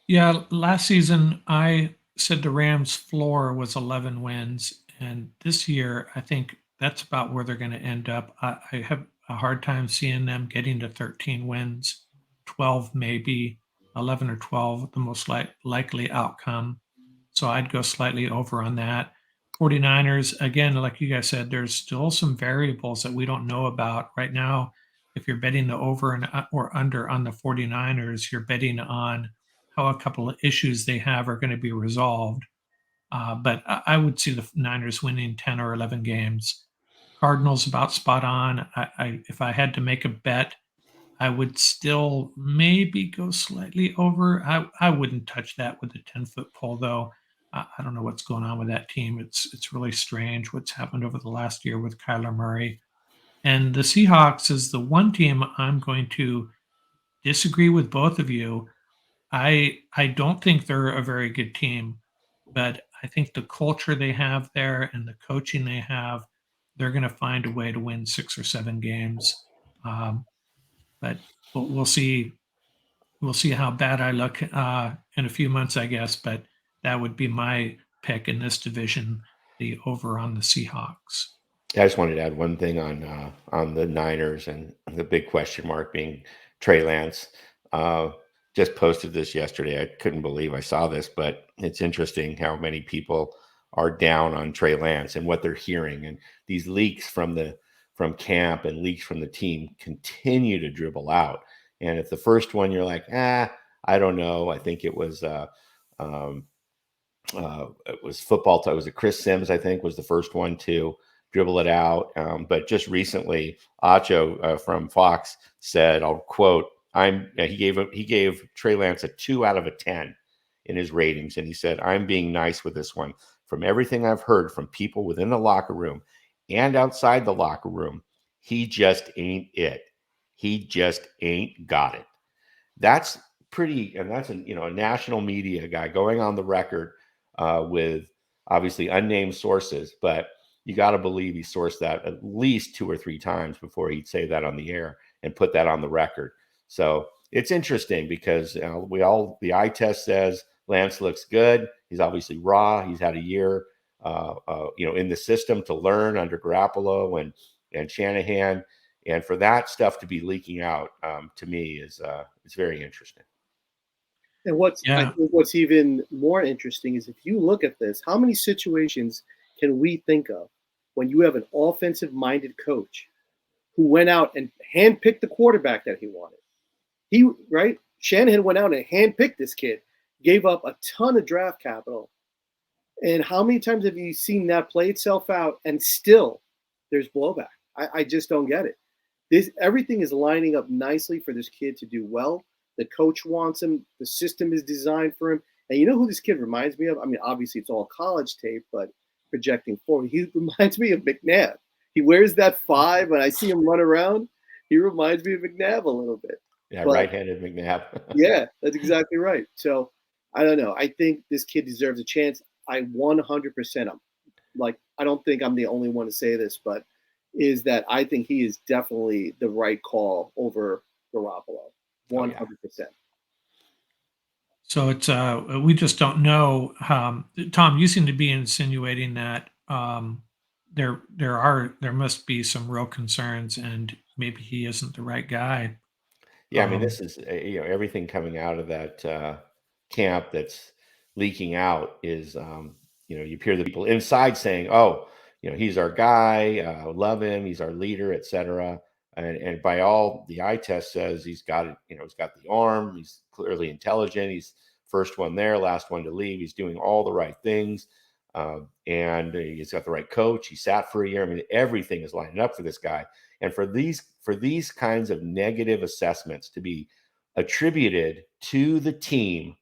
Yeah, last season I said the Rams' floor was 11 wins, and this year I think that's about where they're going to end up. I have a hard time seeing them getting to 13 wins, 12 maybe, 11 or 12, the most likely outcome. So I'd go slightly over on that. 49ers, again, like you guys said, there's still some variables that we don't know about right now. If you're betting the over and or under on the 49ers, you're betting on how a couple of issues they have are going to be resolved. But I would see the Niners winning 10 or 11 games. Cardinals about spot on. If I had to make a bet, I would still maybe go slightly over. I wouldn't touch that with a 10-foot pole, though. I don't know what's going on with that team. It's really strange what's happened over the last year with Kyler Murray. And the Seahawks is the one team I'm going to disagree with both of you. I don't think they're a very good team, but I think the culture they have there and the coaching they have, they're going to find a way to win 6 or 7 games. But we'll see. We'll see how bad I look in a few months, I guess. But that would be my pick in this division, the over on the Seahawks. I just wanted to add one thing on the Niners and the big question mark being Trey Lance. Just posted this yesterday. I couldn't believe I saw this, but it's interesting how many people are down on Trey Lance and what they're hearing. And these leaks from camp and leaks from the team continue to dribble out. And if the first one you're like, I don't know. I think it was football. It was Chris Sims, I think, was the first one to dribble it out. But just recently, Acho from Fox said, I'll quote, he gave Trey Lance a 2 out of 10 in his ratings. And he said, I'm being nice with this one. From everything I've heard from people within the locker room and outside the locker room, he just ain't it. He just ain't got it. That's pretty, and that's a national media guy going on the record with obviously unnamed sources, but you got to believe he sourced that at least 2 or 3 times before he'd say that on the air and put that on the record. So it's interesting because the eye test says Lance looks good. He's obviously raw. He's had a year, in the system to learn under Garoppolo and Shanahan, and for that stuff to be leaking out to me is it's very interesting. And I think what's even more interesting is if you look at this, how many situations can we think of when you have an offensive-minded coach who went out and handpicked the quarterback that he wanted? Shanahan went out and handpicked this kid, gave up a ton of draft capital. And how many times have you seen that play itself out and still there's blowback? I just don't get it. Everything is lining up nicely for this kid to do well. The coach wants him. The system is designed for him. And you know who this kid reminds me of? I mean, obviously it's all college tape, but projecting forward, he reminds me of McNabb. He wears that 5, and I see him run around. He reminds me of McNabb a little bit. Yeah, right-handed McNabb. Yeah, that's exactly right. So I don't know. I think this kid deserves a chance. I 100%. I don't think I'm the only one to say this, but is that I think he is definitely the right call over Garoppolo. 100%. So it's we just don't know. Tom, you seem to be insinuating that there must be some real concerns, and maybe he isn't the right guy. Yeah, I mean, this is everything coming out of that camp that's leaking out is you hear the people inside saying, "Oh, he's our guy, love him, he's our leader, etc." And by all the eye test says he's got it. He's got the arm. He's clearly intelligent. He's first one there, last one to leave. He's doing all the right things, and he's got the right coach. He sat for a year. I mean, everything is lining up for this guy. And for these kinds of negative assessments to be attributed to the team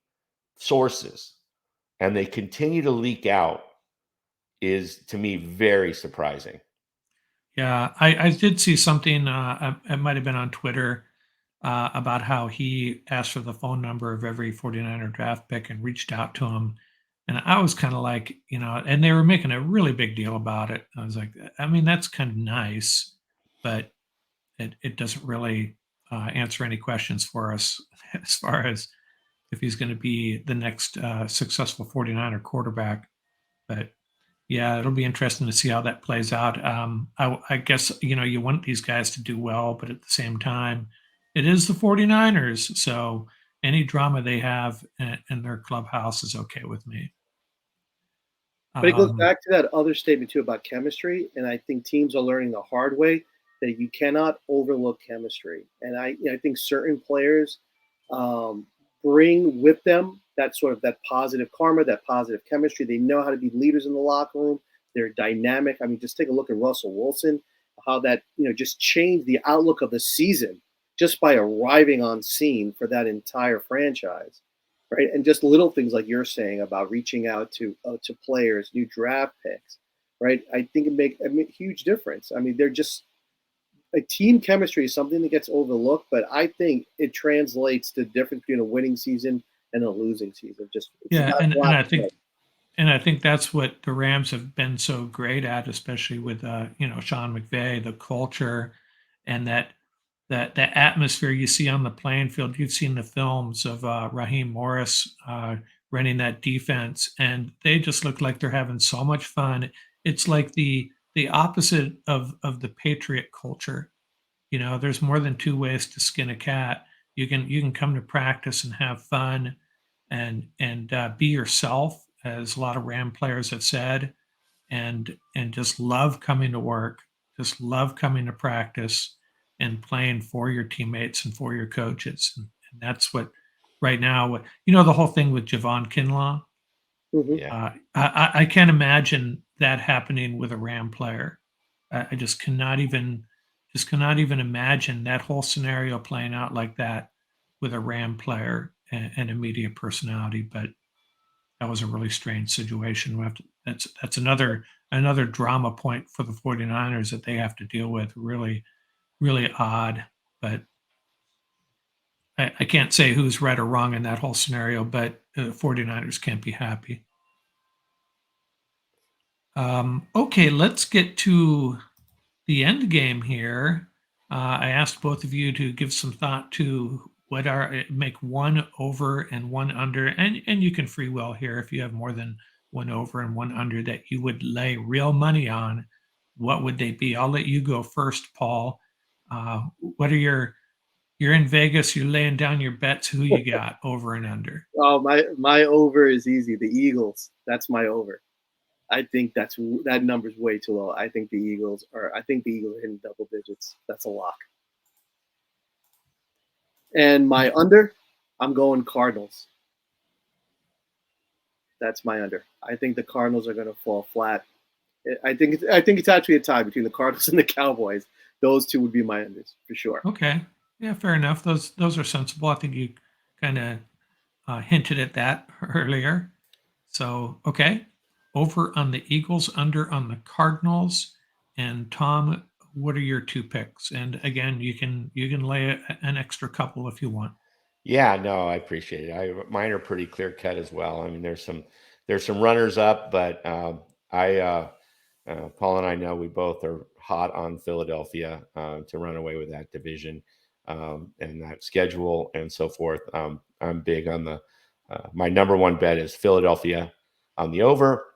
sources, and they continue to leak out, is to me very surprising. Yeah, I did see something. It might have been on Twitter about how he asked for the phone number of every 49er draft pick and reached out to him. And I was kind of like, and they were making a really big deal about it. I was like, I mean, that's kind of nice, but it doesn't really answer any questions for us as far as if he's going to be the next successful 49er quarterback. But yeah, it'll be interesting to see how that plays out. I guess, you want these guys to do well, but at the same time, it is the 49ers. So any drama they have in their clubhouse is okay with me. But it goes back to that other statement, too, about chemistry. And I think teams are learning the hard way that you cannot overlook chemistry. And I think certain players bring with them that sort of that positive karma, that positive chemistry. They know how to be leaders in the locker room. They're dynamic. I mean, just take a look at Russell Wilson, how that, just changed the outlook of the season just by arriving on scene for that entire franchise. Right. And just little things like you're saying about reaching out to players, new draft picks. Right. I think it make a huge difference. I mean, they're just a team chemistry is something that gets overlooked, but I think it translates to the difference between a winning season and a losing season. And I think that's what the Rams have been so great at, especially with Sean McVay, the culture, and that atmosphere you see on the playing field. You've seen the films of Raheem Morris running that defense, and they just look like they're having so much fun. It's like the opposite of the Patriot culture. There's more than 2 ways to skin a cat. You can come to practice and have fun and be yourself, as a lot of Ram players have said, and just love coming to work, just love coming to practice and playing for your teammates and for your coaches. And that's what right now, the whole thing with Javon Kinlaw. Mm-hmm. Yeah. I can't imagine that happening with a Ram player. I just cannot even imagine that whole scenario playing out like that with a Ram player and a media personality. But that was a really strange situation. That's another drama point for the 49ers that they have to deal with. Really, really odd. But I can't say who's right or wrong in that whole scenario, but the 49ers can't be happy. Okay, let's get to the end game here. I asked both of you to give some thought to make one over and one under, and you can free will here if you have more than one over and one under that you would lay real money on. What would they be? I'll let you go first, Paul. What are you're in Vegas, you're laying down your bets. Who you got over and under? Oh, my over is easy. The Eagles. That's my over. I think that number's way too low. I think the Eagles are hitting double digits. That's a lock. And my under, I'm going Cardinals. That's my under. I think the Cardinals are going to fall flat. I think it's actually a tie between the Cardinals and the Cowboys. Those two would be my unders for sure. Okay. Yeah, fair enough. Those are sensible. I think you kind of hinted at that earlier. So, okay. Over on the Eagles, under on the Cardinals. And Tom, what are your two picks? And again, you can lay an extra couple if you want. Yeah, no, I appreciate it. Mine are pretty clear cut as well. I mean, there's some runners up, but I Paul and I know we both are hot on Philadelphia to run away with that division and that schedule and so forth. I'm big on the my number one bet is Philadelphia on the over,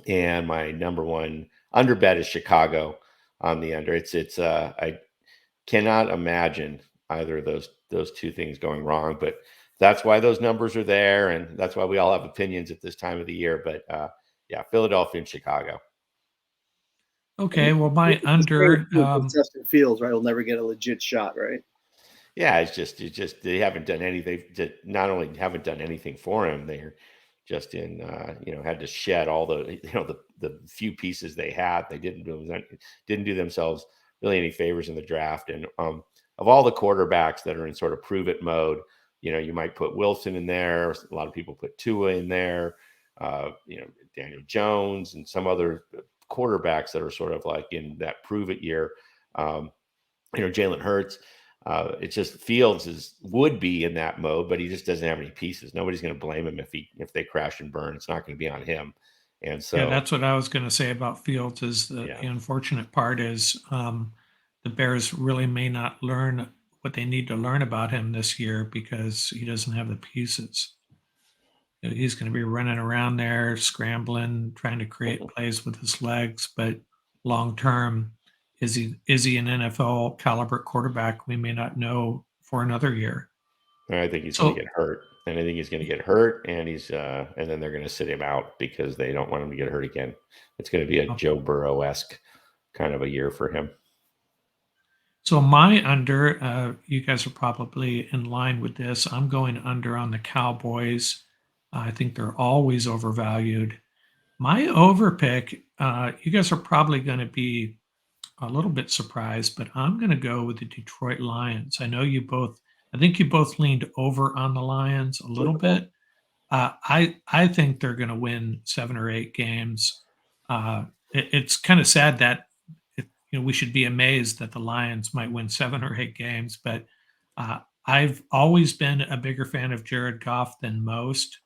and my number one under bet is Chicago on the under. I cannot imagine either of those two things going wrong, but that's why those numbers are there, and that's why we all have opinions at this time of the year. But yeah, Philadelphia and Chicago. Okay. Well, my It's the under. same with Justin Fields, right? He'll never get a legit shot, right? Yeah, it's just they haven't done anything. They not only haven't done anything for him, they're just in had to shed all the the few pieces they had. They didn't do themselves really any favors in the draft. And of all the quarterbacks that are in sort of prove it mode, you might put Wilson in there. A lot of people put Tua in there. Daniel Jones and some other quarterbacks that are sort of like in that prove it year. Jalen Hurts. It just Fields would be in that mode, but he just doesn't have any pieces. Nobody's going to blame him if they crash and burn. It's not going to be on him. And so Yeah, that's what I was going to say about Fields. Is the unfortunate part is the Bears really may not learn what they need to learn about him this year because he doesn't have the pieces. He's going to be running around there, scrambling, trying to create plays with his legs. But long term, is he an NFL caliber quarterback? We may not know for another year. I think he's going to get hurt, and I think he's going to get hurt, and and then they're going to sit him out because they don't want him to get hurt again. It's going to be a Joe Burrow-esque kind of a year for him. So my under, you guys are probably in line with this. I'm going under on the Cowboys. I think they're always overvalued. My over pick, you guys are probably going to be a little bit surprised, but I'm going to go with the Detroit Lions. I think you both leaned over on the Lions a little bit. I think they're going to win 7 or 8 games. It's kind of sad that we should be amazed that the Lions might win 7 or 8 games, but I've always been a bigger fan of Jared Goff than most.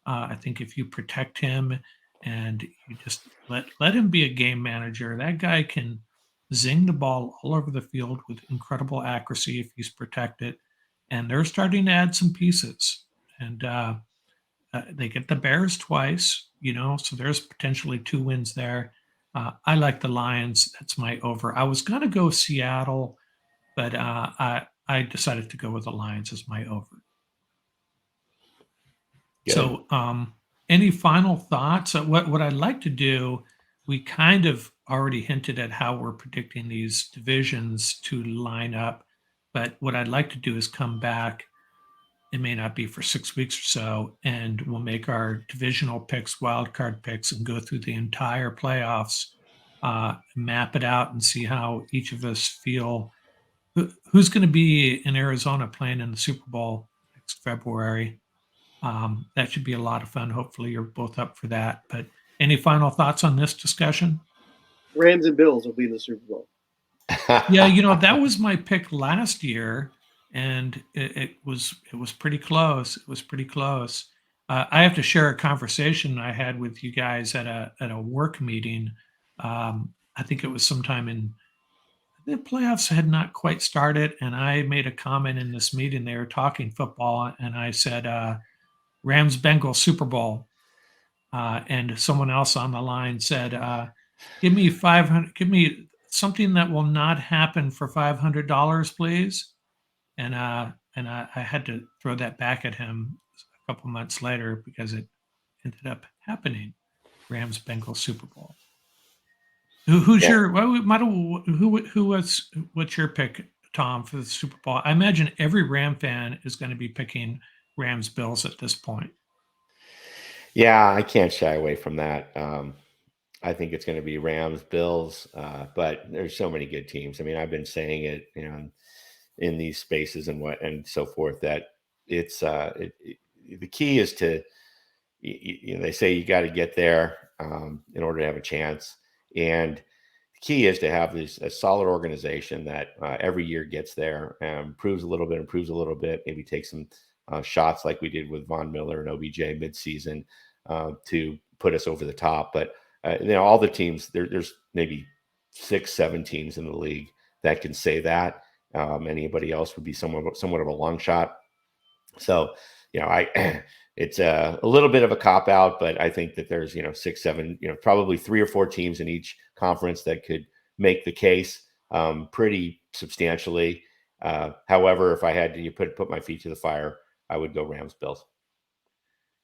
I think if you protect him and you just let him be a game manager, that guy can zing the ball all over the field with incredible accuracy if he's protected. And they're starting to add some pieces. And they get the Bears twice, so there's potentially 2 wins there. I like the Lions. That's my over. I was going to go Seattle, but I decided to go with the Lions as my over. Good. So, any final thoughts? What I'd like to do, we kind of already hinted at how we're predicting these divisions to line up, but what I'd like to do is come back. It may not be for 6 weeks or so, and we'll make our divisional picks, wild card picks, and go through the entire playoffs, map it out, and see how each of us feel. Who's going to be in Arizona playing in the Super Bowl next February? That should be a lot of fun. Hopefully, you're both up for that. But any final thoughts on this discussion? Rams and Bills will be in the Super Bowl. Yeah, that was my pick last year, and it was pretty close. It was pretty close. I have to share a conversation I had with you guys at a work meeting. I think it was sometime in the playoffs had not quite started, and I made a comment in this meeting. They were talking football, and I said, Rams Bengals Super Bowl. And someone else on the line said, give me 500, give me something that will not happen for $500, please. And I had to throw that back at him a couple months later because it ended up happening. Rams Bengals Super Bowl. What's your pick, Tom, for the Super Bowl? I imagine every Ram fan is going to be picking Rams Bills at this point. Yeah, I can't shy away from that. I think it's going to be Rams, Bills, but there's so many good teams. I mean, I've been saying it, in these spaces and so forth, that it's the key is to, they say you got to get there in order to have a chance, and the key is to have a solid organization that every year gets there and improves a little bit, maybe take some shots like we did with Von Miller and OBJ midseason to put us over the top. But all the teams, there's maybe 6-7 teams in the league that can say that. Anybody else would be somewhat of a long shot. So, it's a little bit of a cop out, but I think that there's 6, 7, probably 3 or 4 teams in each conference that could make the case pretty substantially. However, if I had to put my feet to the fire, I would go Rams Bills.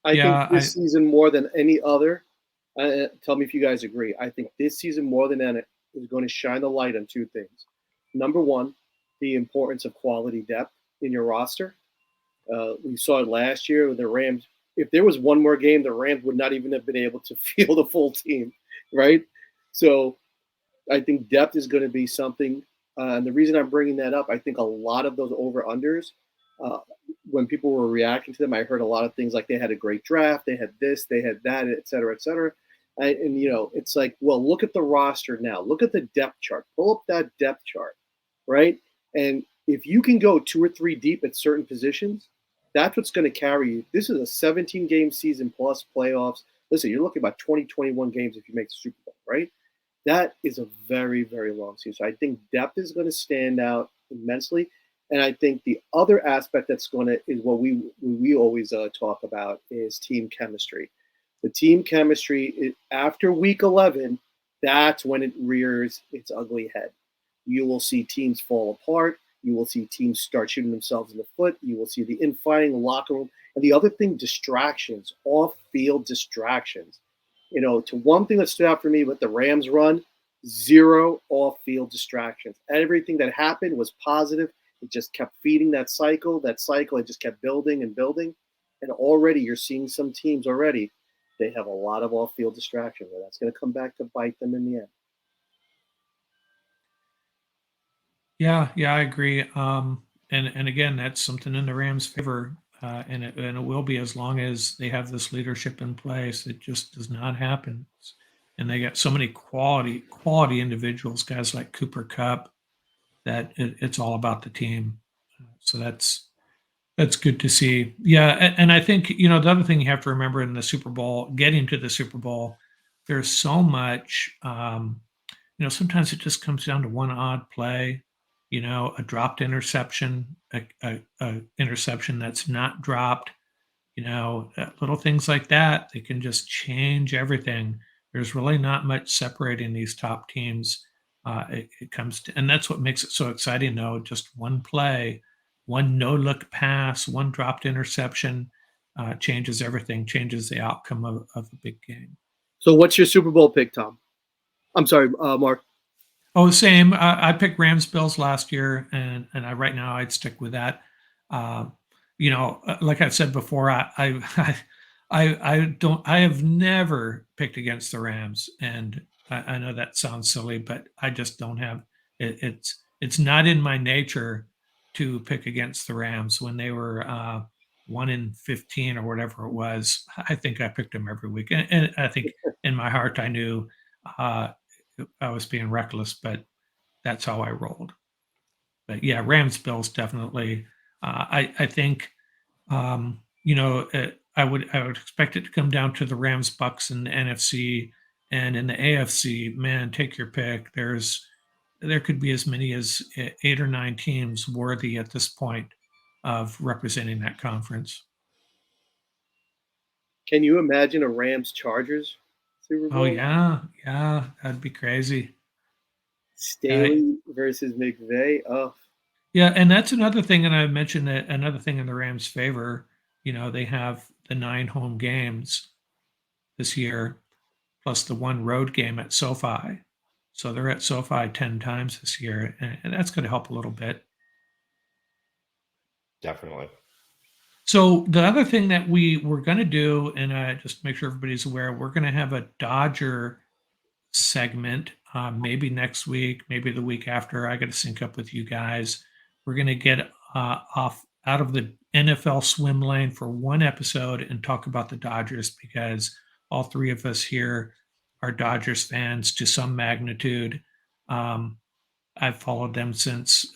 I think this season more than any other. Tell me if you guys agree. I think this season more than any is going to shine the light on 2 things. Number one, the importance of quality depth in your roster. We saw it last year with the Rams. If there was one more game, the Rams would not even have been able to field a full team, right? So I think depth is going to be something. And the reason I'm bringing that up, I think a lot of those over-unders, when people were reacting to them, I heard a lot of things like they had a great draft, they had this, they had that, et cetera, et cetera. And it's like, well, look at the roster now. Look at the depth chart. Pull up that depth chart, right? And if you can go 2 or 3 deep at certain positions, that's what's going to carry you. This is a 17-game season plus playoffs. Listen, you're looking about 20, 21 games if you make the Super Bowl, right? That is a very, very long season. So I think depth is going to stand out immensely. And I think the other aspect is what we always talk about is team chemistry. The team chemistry, after week 11, that's when it rears its ugly head. You will see teams fall apart. You will see teams start shooting themselves in the foot. You will see the infighting, locker room. And the other thing, distractions, off-field distractions. To one thing that stood out for me with the Rams run, 0 off-field distractions. Everything that happened was positive. It just kept feeding that cycle. It just kept building and building. And already you're seeing some teams already, they have a lot of off-field distractions. And that's going to come back to bite them in the end. Yeah, I agree. And again, that's something in the Rams' favor, and it will be as long as they have this leadership in place. It just does not happen, and they got so many quality individuals, guys like Cooper Kupp, that it's all about the team. So that's good to see. Yeah, and I think the other thing you have to remember in the Super Bowl, getting to the Super Bowl, there's so much. Sometimes it just comes down to one odd play, a dropped interception, a interception that's not dropped, little things like that. They can just change everything. There's really not much separating these top teams. It comes to, and that's what makes it so exciting, though. Just one play, one no-look pass, one dropped interception changes everything, changes the outcome of a big game. So what's your Super Bowl pick, Tom? I'm sorry, Mark. Oh, same. I picked Rams Bills last year, and right now I'd stick with that. Like I said before, I have never picked against the Rams, and I know that sounds silly, but I just don't have it. It's not in my nature to pick against the Rams. When they were 1-15 or whatever it was, I think I picked them every week, and I think in my heart I knew. I was being reckless, but that's how I rolled. But yeah, Rams Bills definitely. I think I would expect it to come down to the Rams Bucks in the NFC, and in the AFC. Man, take your pick. There could be as many as 8 or 9 teams worthy at this point of representing that conference. Can you imagine a Rams Chargers Super Bowl? Oh yeah, that'd be crazy. Staley versus McVay. Oh, yeah, and that's another thing. And I mentioned that another thing in the Rams' favor. They have the 9 home games this year, plus the 1 road game at SoFi. So they're at SoFi 10 times this year, and that's going to help a little bit. Definitely. So the other thing that we were going to do, and just to make sure everybody's aware, we're going to have a Dodger segment, maybe next week, maybe the week after. I got to sync up with you guys. We're going to get off out of the NFL swim lane for one episode and talk about the Dodgers, because all three of us here are Dodgers fans to some magnitude. I've followed them since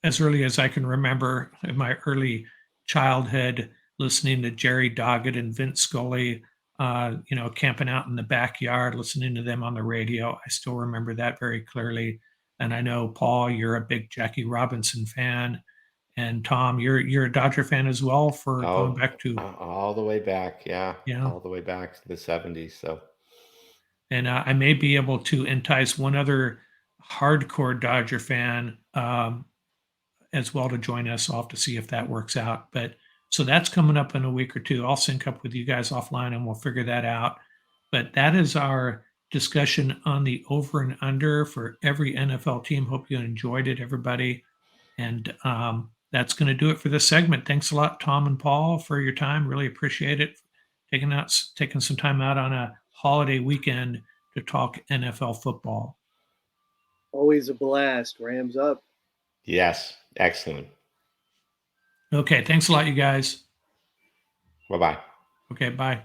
as early as I can remember in my early childhood, listening to Jerry Doggett and Vince Scully, camping out in the backyard, listening to them on the radio. I still remember that very clearly. And I know, Paul, you're a big Jackie Robinson fan. And Tom, you're a Dodger fan as well, for going back to all the way back. Yeah. Yeah. All the way back to the 70s. So, and I may be able to entice one other hardcore Dodger fan as well to join us. I'll have to see if that works out. But so that's coming up in a week or two. I'll sync up with you guys offline and we'll figure that out. But that is our discussion on the over and under for every NFL team. Hope you enjoyed it, everybody. And that's going to do it for this segment. Thanks a lot, Tom and Paul, for your time. Really appreciate it. Taking some time out on a holiday weekend to talk NFL football. Always a blast. Rams up. Yes. Excellent. Okay. Thanks a lot, you guys. Bye-bye. Okay. Bye.